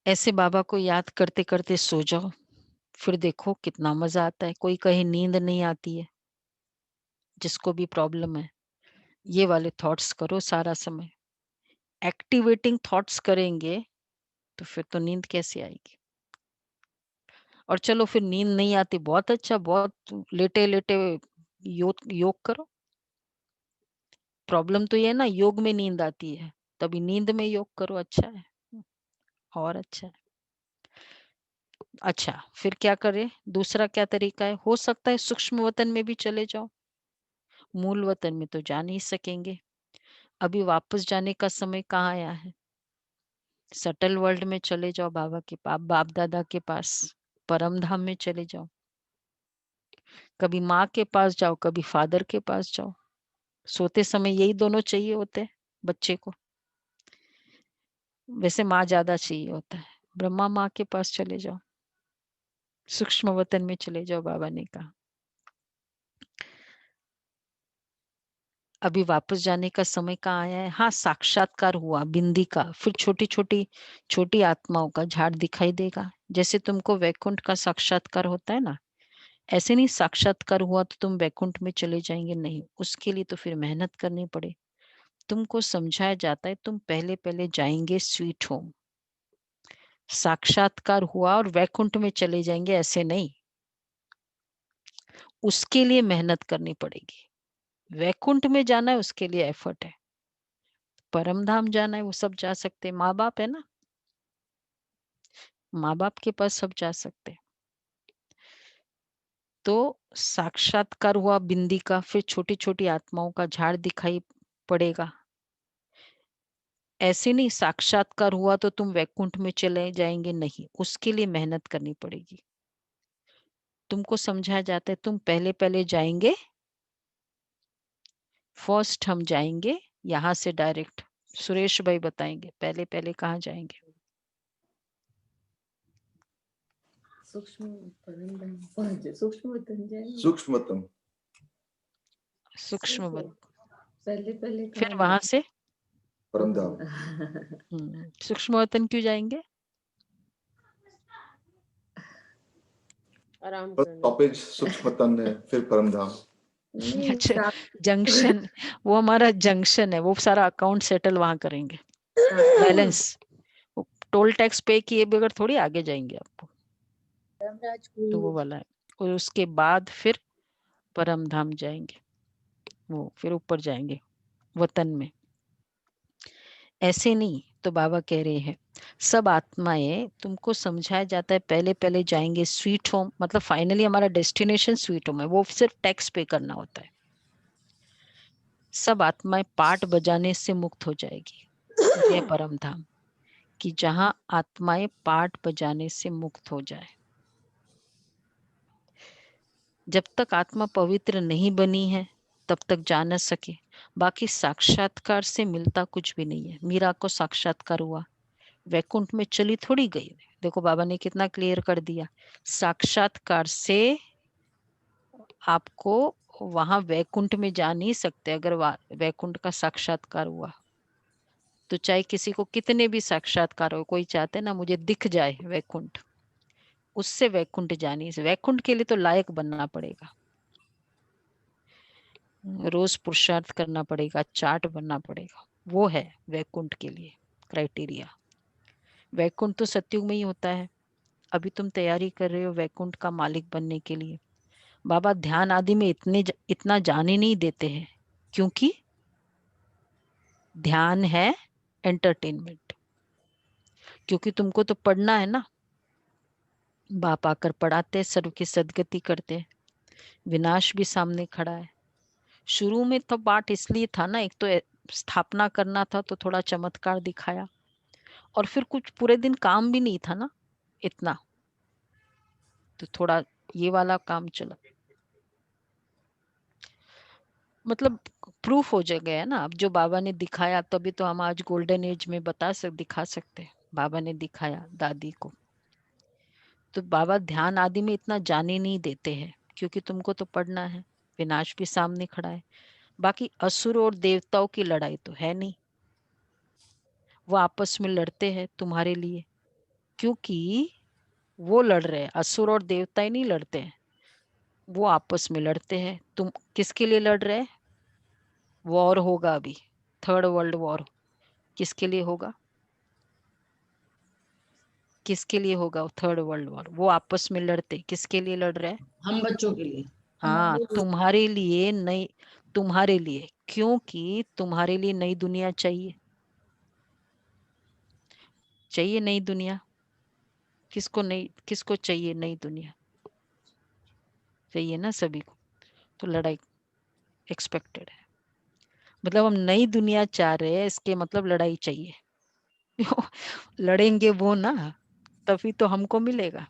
ऐसे बाबा को याद करते करते सो जाओ, फिर देखो कितना मजा आता है। कोई कहे नींद नहीं आती है, जिसको भी प्रॉब्लम है ये वाले थॉट्स करो सारा समय। एक्टिवेटिंग थॉट्स करेंगे तो फिर तो नींद कैसे आएगी। और चलो फिर नींद नहीं आती, बहुत अच्छा, बहुत लेटे लेटे योग योग करो। प्रॉब्लम तो ये है ना, योग में नींद आती है, तभी नींद में योग करो, अच्छा है और अच्छा है। अच्छा फिर क्या करें? दूसरा क्या तरीका है? हो सकता है सूक्ष्म वतन में भी चले जाओ, मूल वतन में तो जा नहीं सकेंगे। अभी वापस जाने का समय कहाँ आया है? सटल वर्ल्ड में चले जाओ, बाबा के पास, बाप दादा के पास, परम धाम में चले जाओ। कभी माँ के पास जाओ, कभी फादर के पास जाओ। सोते समय यही दोनों चाहिए होते हैं बच्चे को। वैसे माँ ज्यादा चाहिए होता है। ब्रह्मा माँ के पास चले जाओ, सूक्ष्म वतन में चले जाओ, बाबा ने कहा। अभी वापस जाने का समय कहाँ आया है? हाँ, साक्षात्कार हुआ बिंदी का, फिर छोटी छोटी छोटी आत्माओं का झाड़ दिखाई देगा। जैसे तुमको वैकुंठ का साक्षात्कार होता है ना, ऐसे नहीं साक्षात्कार हुआ तो तुम वैकुंठ में चले जाएंगे, नहीं। उसके लिए तो फिर मेहनत करनी पड़े। तुमको समझाया जाता है तुम पहले पहले जाएंगे स्वीट होम। साक्षात्कार हुआ और वैकुंठ में चले जाएंगे, ऐसे नहीं। उसके लिए मेहनत करनी पड़ेगी। वैकुंठ में जाना है उसके लिए एफर्ट है। परम धाम जाना है वो सब जा सकते हैं, माँ बाप है ना, माँ बाप के पास सब जा सकते हैं। तो साक्षात्कार हुआ बिंदी का, फिर छोटी छोटी आत्माओं का झाड़ दिखाई पड़ेगा। ऐसे नहीं साक्षात्कार हुआ तो तुम वैकुंठ में चले जाएंगे, नहीं। उसके लिए मेहनत करनी पड़ेगी। तुमको समझाया जाता है तुम पहले पहले जाएंगे। फर्स्ट हम जाएंगे यहाँ से डायरेक्ट, सुरेश भाई बताएंगे पहले पहले कहाँ जाएंगे। सूक्ष्म वतन जाएंगे। सूक्ष्म वतन, पहले पहले फिर वहां से परम धाम। सूक्ष्म वतन क्यों जाएंगे? आराम बस करने। टॉपिक सूक्ष्म वतन है, फिर परम धाम। अच्छा, जंक्शन, वो हमारा जंक्शन है, वो सारा अकाउंट सेटल वहां करेंगे, बैलेंस। टोल टैक्स पे किए बगैर थोड़ी आगे जाएंगे आपको, तो वो वाला है। और उसके बाद फिर परम धाम जाएंगे, वो फिर ऊपर जाएंगे वतन में। ऐसे नहीं, तो बाबा कह रहे हैं सब आत्माएं, तुमको समझाया जाता है पहले पहले जाएंगे स्वीट होम, मतलब फाइनली हमारा डेस्टिनेशन स्वीट होम है, वो सिर्फ टैक्स पे करना होता है। सब आत्माएं पाठ बजाने से मुक्त हो जाएगी, ये परम धाम, कि जहां आत्माएं पाठ बजाने से मुक्त हो जाए। जब तक आत्मा पवित्र नहीं बनी है तब तक जा न सके। बाकी साक्षात्कार से मिलता कुछ भी नहीं है। मीरा को साक्षात्कार हुआ, वैकुंठ में चली थोड़ी गई। देखो बाबा ने कितना क्लियर कर दिया, साक्षात्कार से आपको वहां वैकुंठ में जा नहीं सकते। अगर वैकुंठ का साक्षात्कार हुआ तो चाहे किसी को कितने भी साक्षात्कार हो, कोई चाहते ना मुझे दिख जाए वैकुंठ, उससे वैकुंठ जानी से, वैकुंठ के लिए तो लायक बनना पड़ेगा, रोज पुरुषार्थ करना पड़ेगा, चार्ट बनना पड़ेगा। वो है वैकुंठ के लिए क्राइटेरिया। वैकुंठ तो सत्युग में ही होता है। अभी तुम तैयारी कर रहे हो वैकुंठ का मालिक बनने के लिए। बाबा ध्यान आदि में इतना जाने नहीं देते हैं, क्योंकि ध्यान है एंटरटेनमेंट। क्योंकि तुमको तो पढ़ना है ना, बाप आकर पढ़ाते, सर्व की सदगति करते, विनाश भी सामने खड़ा है। शुरू में तो पाठ इसलिए था ना, एक तो स्थापना करना था तो थोड़ा चमत्कार दिखाया, और फिर कुछ पूरे दिन काम भी नहीं था ना इतना, तो थोड़ा ये वाला काम चला, मतलब प्रूफ हो गया है ना। अब जो बाबा ने दिखाया तभी तो हम आज गोल्डन एज में दिखा सकते हैं। बाबा ने दिखाया दादी को, तो बाबा ध्यान आदि में इतना जाने नहीं देते हैं, क्योंकि तुमको तो पढ़ना है, विनाश भी सामने खड़ा है। बाकी असुर और देवताओं की लड़ाई तो है नहीं, वो आपस में लड़ते हैं तुम्हारे लिए, क्योंकि वो लड़ रहे हैं, असुर और देवता ही नहीं लड़ते हैं, वो आपस में लड़ते हैं। तुम किसके लिए लड़ रहे हैं? वॉर होगा अभी, थर्ड वर्ल्ड वॉर। किसके लिए होगा? किसके लिए होगा थर्ड वर्ल्ड वॉर? वो आपस में लड़ते, किसके लिए लड़ रहे हैं? हम बच्चों के लिए। हाँ, तुम्हारे लिए नहीं, तुम्हारे लिए, क्योंकि तुम्हारे लिए नई दुनिया चाहिए। चाहिए नई दुनिया? किसको चाहिए नई दुनिया? चाहिए ना सभी को, तो लड़ाई एक्सपेक्टेड है। मतलब हम नई दुनिया चाह रहे हैं, इसके मतलब लड़ाई चाहिए। लड़ेंगे वो ना, तभी तो हमको मिलेगा।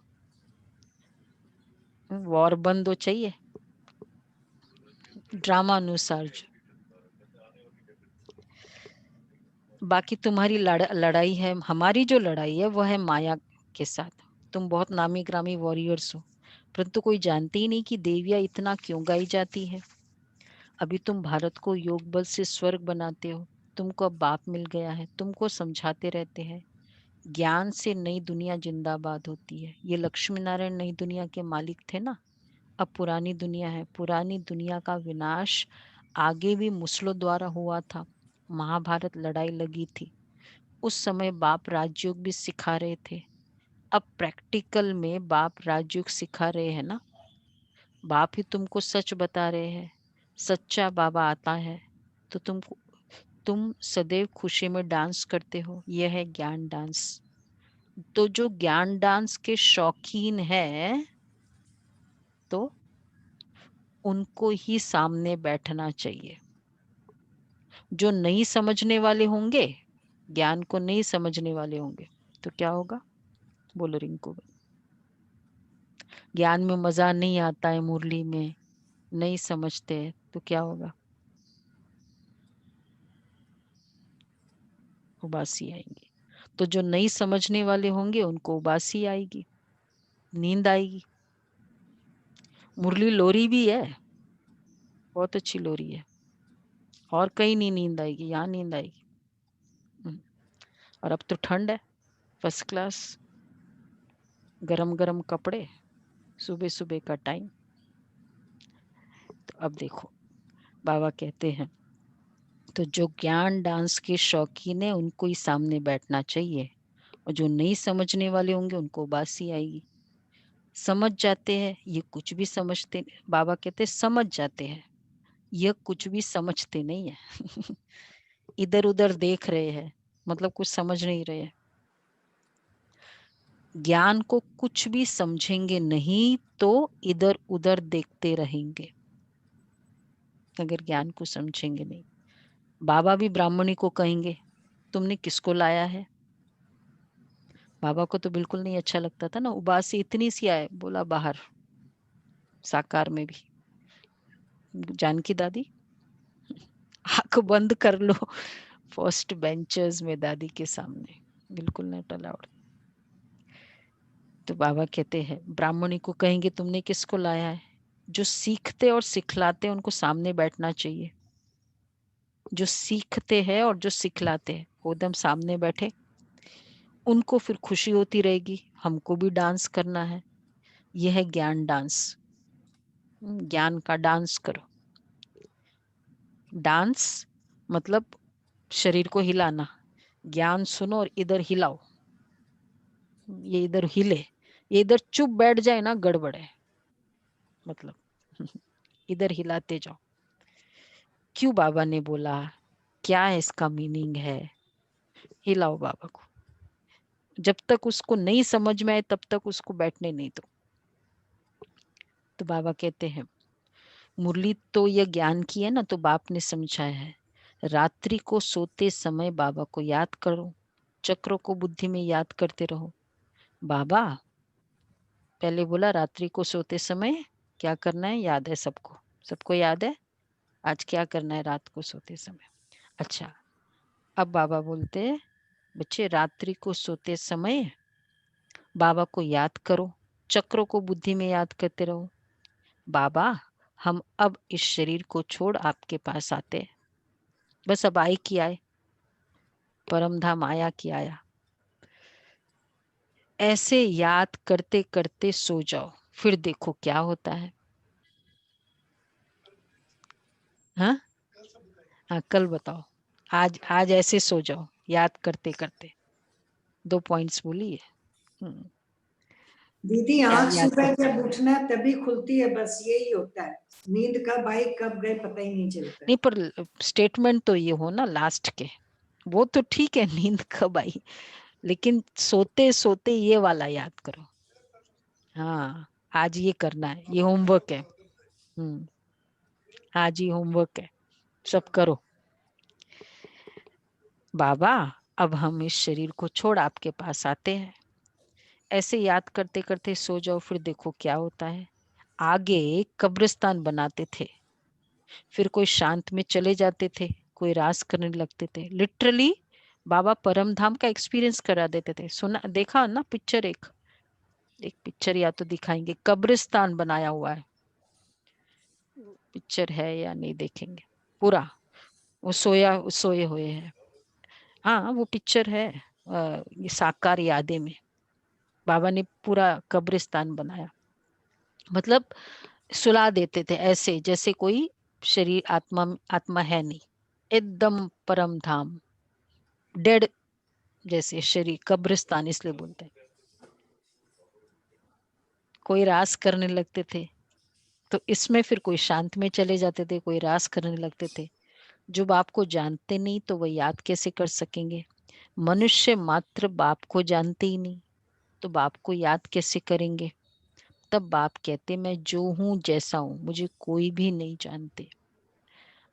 वॉर बंद हो चाहिए, ड्रामा अनुसार जो। बाकी तुम्हारी लड़ाई है, हमारी जो लड़ाई है वो है माया के साथ। तुम बहुत नामी ग्रामी वॉरियर्स हो, परंतु कोई जानती ही नहीं कि देवियां इतना क्यों गाई जाती है। अभी तुम भारत को योग बल से स्वर्ग बनाते हो, तुमको अब बाप मिल गया है, तुमको समझाते रहते हैं ज्ञान से नई दुनिया जिंदाबाद होती है। ये लक्ष्मी नारायण नई दुनिया के मालिक थे ना, अब पुरानी दुनिया है। पुरानी दुनिया का विनाश आगे भी मुसलों द्वारा हुआ था, महाभारत लड़ाई लगी थी, उस समय बाप राजयोग भी सिखा रहे थे। अब प्रैक्टिकल में बाप राजयोग सिखा रहे हैं ना, बाप ही तुमको सच बता रहे हैं। सच्चा बाबा आता है तो तुम सदैव खुशी में डांस करते हो, यह है ज्ञान डांस। तो जो ज्ञान डांस के शौकीन है, तो उनको ही सामने बैठना चाहिए। जो नहीं समझने वाले होंगे, ज्ञान को नहीं समझने वाले होंगे, तो क्या होगा? बोलो रिंकू। ज्ञान में मजा नहीं आता है, मुरली में नहीं समझते हैं, तो क्या होगा? उबासी आएंगी। तो जो नहीं समझने वाले होंगे उनको उबासी आएगी, नींद आएगी। मुरली लोरी भी है, बहुत अच्छी लोरी है, और कहीं नहीं नींद आएगी, यहाँ नींद आएगी। और अब तो ठंड है, फर्स्ट क्लास, गरम गरम कपड़े, सुबह सुबह का टाइम। तो अब देखो बाबा कहते हैं, तो जो ज्ञान डांस के शौकीन है उनको ही सामने बैठना चाहिए, और जो नहीं समझने वाले होंगे उनको उबासी आएगी। समझ जाते हैं, ये कुछ भी समझते, बाबा कहते हैं समझ जाते हैं, यह कुछ भी समझते नहीं है। इधर उधर देख रहे हैं, मतलब कुछ समझ नहीं रहे हैं। ज्ञान को कुछ भी समझेंगे नहीं तो इधर उधर देखते रहेंगे, अगर ज्ञान को समझेंगे नहीं। बाबा भी ब्राह्मणी को कहेंगे तुमने किसको लाया है? बाबा को तो बिल्कुल नहीं अच्छा लगता था ना, उबासी इतनी सी आए, बोला बाहर। साकार में भी जानकी दादी, आंख बंद कर लो, फर्स्ट बेंचर्स में दादी के सामने, बिल्कुल नॉट अलाउड। तो बाबा कहते हैं ब्राह्मणी को कहेंगे तुमने किसको लाया है? जो सीखते और सिखलाते उनको सामने बैठना चाहिए। जो सीखते हैं और जो सिखलाते हैं वो एकदम सामने बैठे, उनको फिर खुशी होती रहेगी, हमको भी डांस करना है। यह है ज्ञान डांस। ज्ञान का डांस करो। डांस मतलब शरीर को हिलाना, ज्ञान सुनो और इधर हिलाओ, ये इधर हिले, ये इधर चुप बैठ जाए ना, गड़बड़ है। मतलब इधर हिलाते जाओ। क्यों बाबा ने बोला, क्या है इसका मीनिंग है? हिलाओ बाबा को, जब तक उसको नहीं समझ में आए तब तक उसको बैठने नहीं दो। तो बाबा कहते हैं मुरली तो यह ज्ञान की है ना, तो बाप ने समझाया है, रात्रि को सोते समय बाबा को याद करो, चक्रों को बुद्धि में याद करते रहो। बाबा पहले बोला रात्रि को सोते समय क्या करना है, याद है सबको? सबको याद है आज क्या करना है रात को सोते समय? अच्छा, अब बाबा बोलते हैं बच्चे रात्रि को सोते समय बाबा को याद करो, चक्रों को बुद्धि में याद करते रहो। बाबा हम अब इस शरीर को छोड़ आपके पास आते हैं, बस अब आए कि आए, परम धाम आया कि आया। ऐसे याद करते करते सो जाओ, फिर देखो क्या होता है। हाँ हाँ, कल बताओ। आज ऐसे सो जाओ याद करते करते। 2 पॉइंट्स बोलिए। दीदी क्या आंख याद सुबह करते जब उठना है तभी खुलती है, बस यही होता है। नींद कब आई कब गए पता ही नहीं चलता। नहीं, पर स्टेटमेंट तो ये हो ना लास्ट के, वो तो ठीक है नींद कब आई, लेकिन सोते सोते ये वाला याद करो। हाँ, आज ये करना है, ये होमवर्क है। आज ये होमवर्क है, सब करो। बाबा अब हम इस शरीर को छोड़ आपके पास आते हैं। ऐसे याद करते करते सो जाओ, फिर देखो क्या होता है। आगे कब्रिस्तान बनाते थे, फिर कोई शांत में चले जाते थे, कोई रास करने लगते थे। लिटरली बाबा परम धाम का एक्सपीरियंस करा देते थे। सुना देखा ना पिक्चर, एक पिक्चर या तो दिखाएंगे, कब्रिस्तान बनाया हुआ है। पिक्चर है या नहीं देखेंगे पूरा, वो सोए हुए हैं। हाँ वो पिक्चर है, ये साकार यादें में बाबा ने पूरा कब्रिस्तान बनाया। मतलब सुला देते थे ऐसे जैसे कोई शरीर आत्मा है नहीं, एकदम परम धाम, डेड जैसे शरीर, कब्रिस्तान इसलिए बोलते हैं। कोई रास करने लगते थे, तो इसमें फिर कोई शांत में चले जाते थे, कोई रास करने लगते थे। जो बाप को जानते नहीं तो वह याद कैसे कर सकेंगे? मनुष्य मात्र बाप को जानते ही नहीं, तो बाप को याद कैसे करेंगे? तब बाप कहते मैं जो हूं जैसा हूं, मुझे कोई भी नहीं जानते।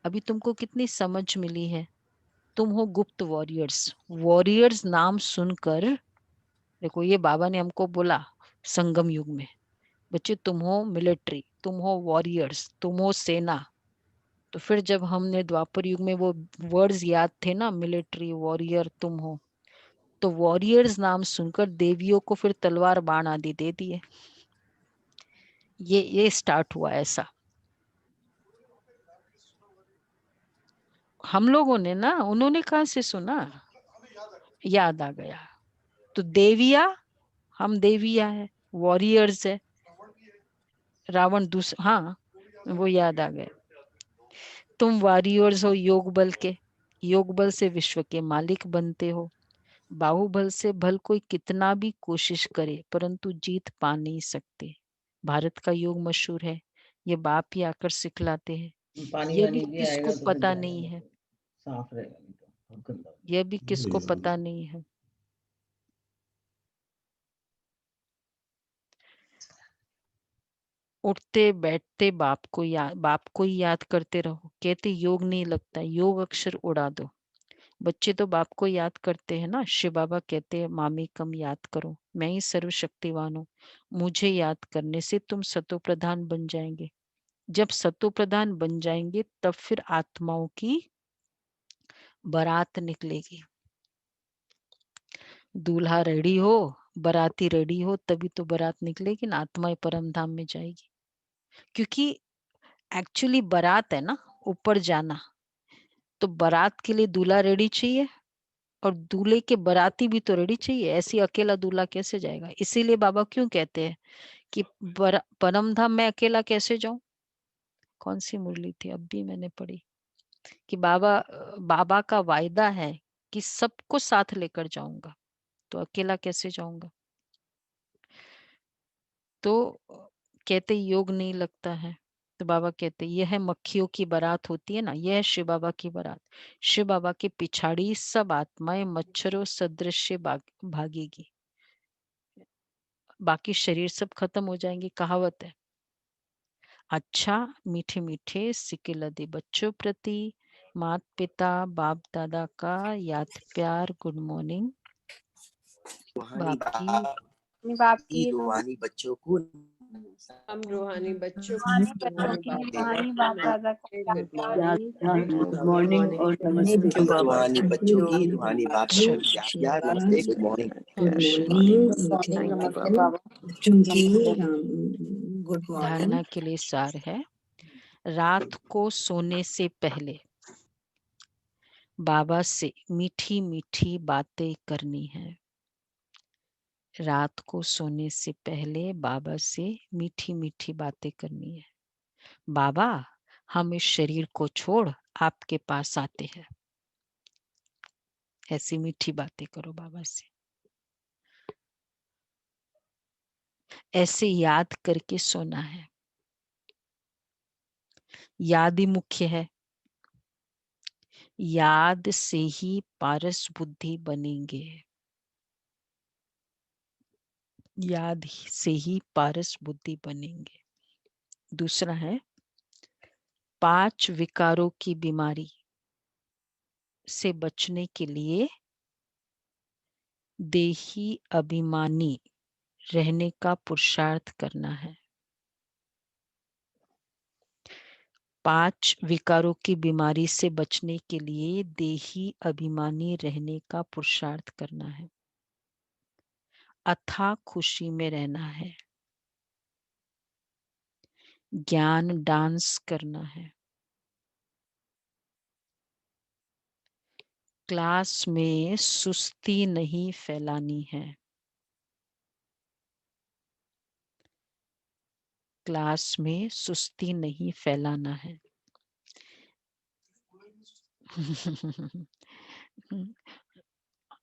अभी तुमको कितनी समझ मिली है? तुम हो गुप्त वॉरियर्स। वॉरियर्स नाम सुनकर देखो, ये बाबा ने हमको बोला संगम युग में, बच्चे तुम हो मिलिट्री, तुम हो वॉरियर्स, तुम हो सेना। तो फिर जब हमने द्वापर युग में वो वर्ड्स याद थे ना, मिलिट्री वॉरियर तुम हो, तो वॉरियर्स नाम सुनकर देवियों को फिर तलवार बाण आदि दे दिए। ये स्टार्ट हुआ ऐसा। हम लोगों ने ना, उन्होंने कहाँ से सुना, याद आ गया। तो देविया, हम देविया है, वॉरियर्स है, रावण दूसरा, हाँ वो याद आ गया। तुम वॉरियर्स हो योग बल के, योग बल से विश्व के मालिक बनते हो। बाहुबल से भल कोई कितना भी कोशिश करे परंतु जीत पा नहीं सकते। भारत का योग मशहूर है, ये बाप ही आकर सिखलाते हैं। पानी ये भी वानी भी किसको आएगा तो फिर पता जाएगा नहीं है, मतलब साफ रहेगा, नहीं तो बहुत गंदा हो ये भी किसको पता नहीं है। उठते बैठते बाप को ही याद करते रहो। कहते योग नहीं लगता, योग अक्षर उड़ा दो। बच्चे तो बाप को याद करते हैं ना। शिव बाबा कहते हैं मामी कम याद करो, मैं ही सर्वशक्तिवान हूँ, मुझे याद करने से तुम सतो प्रधान बन जाएंगे। जब सतो प्रधान बन जाएंगे तब फिर आत्माओं की बारात निकलेगी। दूल्हा रेडी हो, बाराती रेडी हो, तभी तो बारात निकलेगी ना, आत्माएं परम धाम में जाएगी। क्योंकि एक्चुअली बारात है ना, ऊपर जाना, तो बारात के लिए दूल्हा रेडी चाहिए और दूल्हे के बाराती भी तो रेडी चाहिए। ऐसी अकेला दूल्हा कैसे जाएगा? इसीलिए बाबा क्यों कहते हैं कि परम धाम में अकेला कैसे जाऊं? कौन सी मुरली थी, अब भी मैंने पढ़ी कि बाबा का वायदा है कि सबको साथ लेकर जाऊंगा, तो अकेला कैसे जाऊंगा? तो कहते योग नहीं लगता है। तो बाबा कहते यह है मक्खियों की बारात होती है ना, यह है शिव बाबा की बारात। शिव बाबा के पिछाड़ी सब आत्माएं मच्छरों सदृश भागेगी, बाकी शरीर सब खत्म हो जाएंगे। कहावत है। अच्छा, मीठे मीठे सिके लदे बच्चों प्रति मात पिता बाप दादा का याद प्यार गुड मॉर्निंग। बाप की बाप की रूहानी बच्चों को हम रूहानी बच्चों रूहानी को बच्चों की रूहानी रूहानी बाप दादा को गुड मॉर्निंग और नमस्ते। रूहानी बच्चों की रूहानी बाप को प्यार नमस्ते गुड मॉर्निंग। थैंक यू नमस्ते बाबा। बाबा। गुड धारणा के लिए सार है, रात को सोने से पहले बाबा से मीठी मीठी बातें करनी है। रात को सोने से पहले बाबा से मीठी मीठी बातें करनी है। बाबा, हम इस शरीर को छोड़ आपके पास आते हैं। ऐसी मीठी बातें करो बाबा से। ऐसे याद करके सोना है। याद ही मुख्य है। याद से ही पारस बुद्धि बनेंगे। याद से ही पारस बुद्धि बनेंगे। दूसरा है, 5 विकारों की बीमारी से बचने के लिए देही अभिमानी रहने का पुरुषार्थ करना है। 5 विकारों की बीमारी से बचने के लिए देही अभिमानी रहने का पुरुषार्थ करना है। अथाह खुशी में रहना है। ज्ञान डांस करना है। क्लास में सुस्ती नहीं फैलानी है। क्लास में सुस्ती नहीं फैलाना है।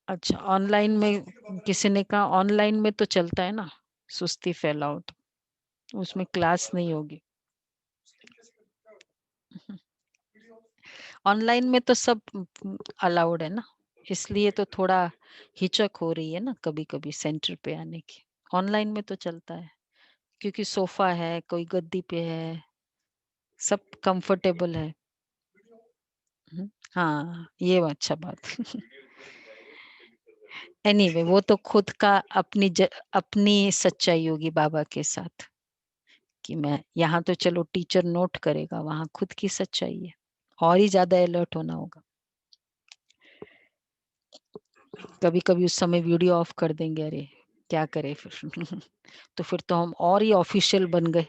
अच्छा, ऑनलाइन में किसी ने कहा ऑनलाइन में तो चलता है ना, सुस्ती फैलाओ तो उसमें क्लास नहीं होगी। ऑनलाइन में तो सब अलाउड है ना, इसलिए तो थोड़ा हिचक हो रही है ना कभी कभी सेंटर पे आने की। ऑनलाइन में तो चलता है क्योंकि सोफा है, कोई गद्दी पे है, सब कंफर्टेबल है। हाँ, ये अच्छा बात। एनीवे वो तो खुद का अपनी सच्चाई होगी बाबा के साथ कि मैं यहाँ तो चलो टीचर नोट करेगा, वहां खुद की सच्चाई है, और ही ज्यादा अलर्ट होना होगा। कभी कभी उस समय वीडियो ऑफ कर देंगे, अरे क्या करे फिर। तो फिर तो हम और ही ऑफिशियल बन गए,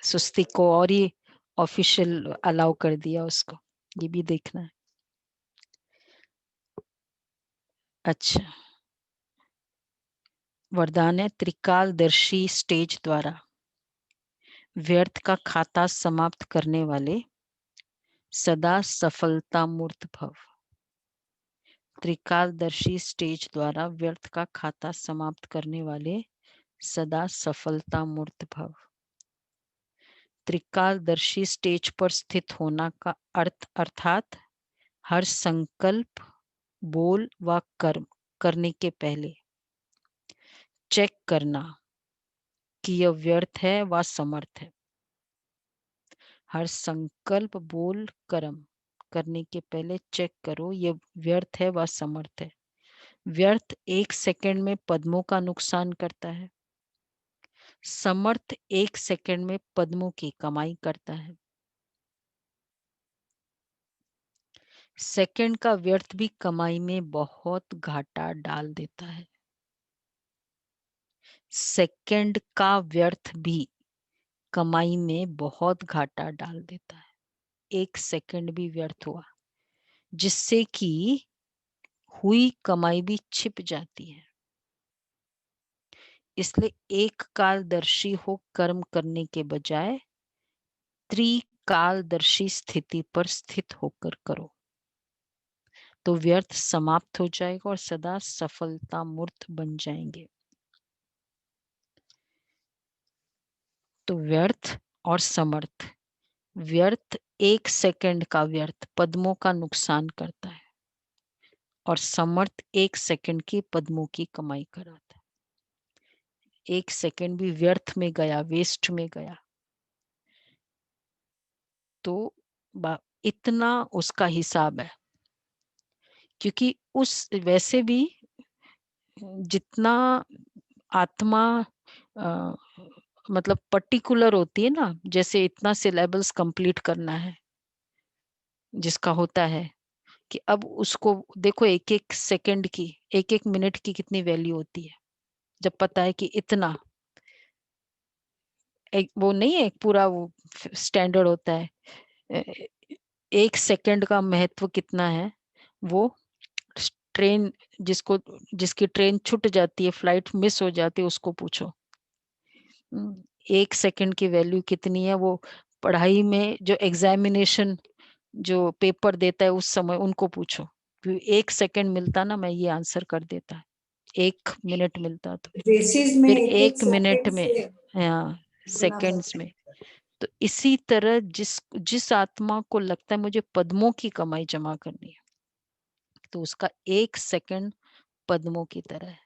सुस्ती को और ही ऑफिशियल अलाउ कर दिया उसको। ये भी देखना है। अच्छा, वरदान है, त्रिकालदर्शी स्टेज द्वारा व्यर्थ का खाता समाप्त करने वाले सदा सफलता मूर्त भव। त्रिकालदर्शी स्टेज द्वारा व्यर्थ का खाता समाप्त करने वाले सदा सफलता मूर्त भव। त्रिकालदर्शी स्टेज पर स्थित होना का अर्थात हर संकल्प, बोल व कर्म करने के पहले चेक करना कि यह व्यर्थ है व समर्थ है। हर संकल्प, बोल, कर्म करने के पहले चेक करो ये व्यर्थ है व समर्थ है। व्यर्थ 1 सेकंड में पद्मों का नुकसान करता है। समर्थ 1 सेकंड में पद्मों की कमाई करता है। सेकंड का व्यर्थ भी कमाई में बहुत घाटा डाल देता है। सेकंड का व्यर्थ भी कमाई में बहुत घाटा डाल देता है। 1 सेकंड भी व्यर्थ हुआ जिससे कि हुई कमाई भी छिप जाती है। इसलिए एक कालदर्शी हो कर्म करने के बजाय त्रिकालदर्शी स्थिति पर स्थित होकर करो तो व्यर्थ समाप्त हो जाएगा और सदा सफलता मूर्त बन जाएंगे। तो व्यर्थ और समर्थ। व्यर्थ 1 सेकंड का व्यर्थ पद्मों का नुकसान करता है और समर्थ 1 सेकंड की पद्मों की कमाई कराता है। 1 सेकंड भी व्यर्थ में गया, वेस्ट में गया तो इतना उसका हिसाब है। क्योंकि उस वैसे भी जितना आत्मा मतलब पर्टिकुलर होती है ना, जैसे इतना सिलेबस कंप्लीट करना है जिसका होता है कि अब उसको देखो, एक एक सेकंड की, एक एक मिनट की कितनी वैल्यू होती है जब पता है कि इतना, एक वो नहीं है, एक पूरा वो स्टैंडर्ड होता है, एक सेकंड का महत्व कितना है। वो ट्रेन जिसकी ट्रेन छूट जाती है, फ्लाइट मिस हो जाती है, उसको पूछो एक सेकंड की वैल्यू कितनी है। वो पढ़ाई में जो एग्जामिनेशन जो पेपर देता है उस समय उनको पूछो, एक सेकंड मिलता ना, मैं ये आंसर कर देता, एक मिनट मिलता तो बेसिस में फिर एक एक मिनट सेकंड में, से हाँ गुना सेकंड्स करते में। हैं। तो इसी तरह जिस आत्मा को लगता है मुझे पद्मों की कमाई जमा करनी है, तो उसका एक सेकंड पद्मों की तरह है।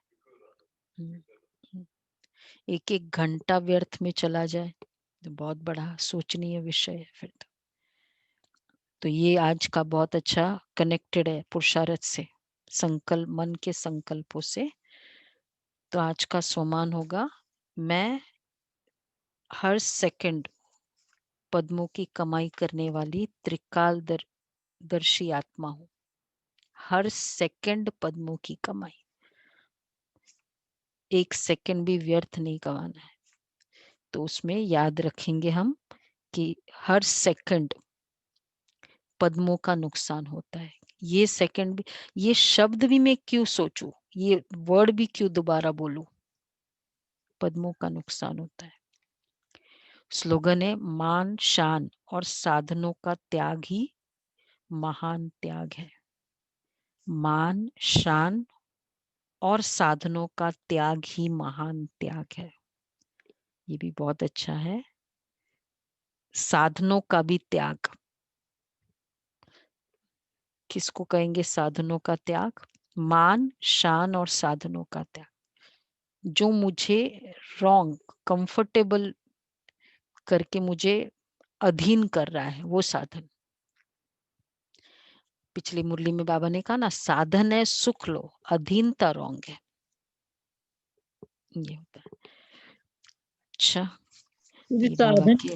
एक एक घंटा व्यर्थ में चला जाए तो बहुत बड़ा सोचनीय विषय है फिर तो ये आज का बहुत अच्छा कनेक्टेड है पुरुषार्थ से, संकल्प, मन के संकल्पों से। तो आज का सोमान होगा, मैं हर सेकंड पद्मों की कमाई करने वाली त्रिकालदर्शी आत्मा हूं। हर सेकंड पद्मों की कमाई, एक सेकंड भी व्यर्थ नहीं गंवाना है। तो उसमें याद रखेंगे हम कि हर सेकंड पद्मों का नुकसान होता है। ये सेकंड भी, ये शब्द भी मैं क्यों सोचूं, ये वर्ड भी क्यों दोबारा बोलूं, पद्मों का नुकसान होता है। स्लोगन है, मान शान और साधनों का त्याग ही महान त्याग है। मान शान और साधनों का त्याग ही महान त्याग है। ये भी बहुत अच्छा है। साधनों का भी त्याग, किसको कहेंगे साधनों का त्याग? मान शान और साधनों का त्याग, जो मुझे रॉन्ग कंफर्टेबल करके मुझे अधीन कर रहा है, वो साधन। पिछली मुरली में बाबा ने कहा ना, साधन है सुख लो, अधीनता रॉन्ग है। ये होता है। अच्छा, ये बाबा साधन की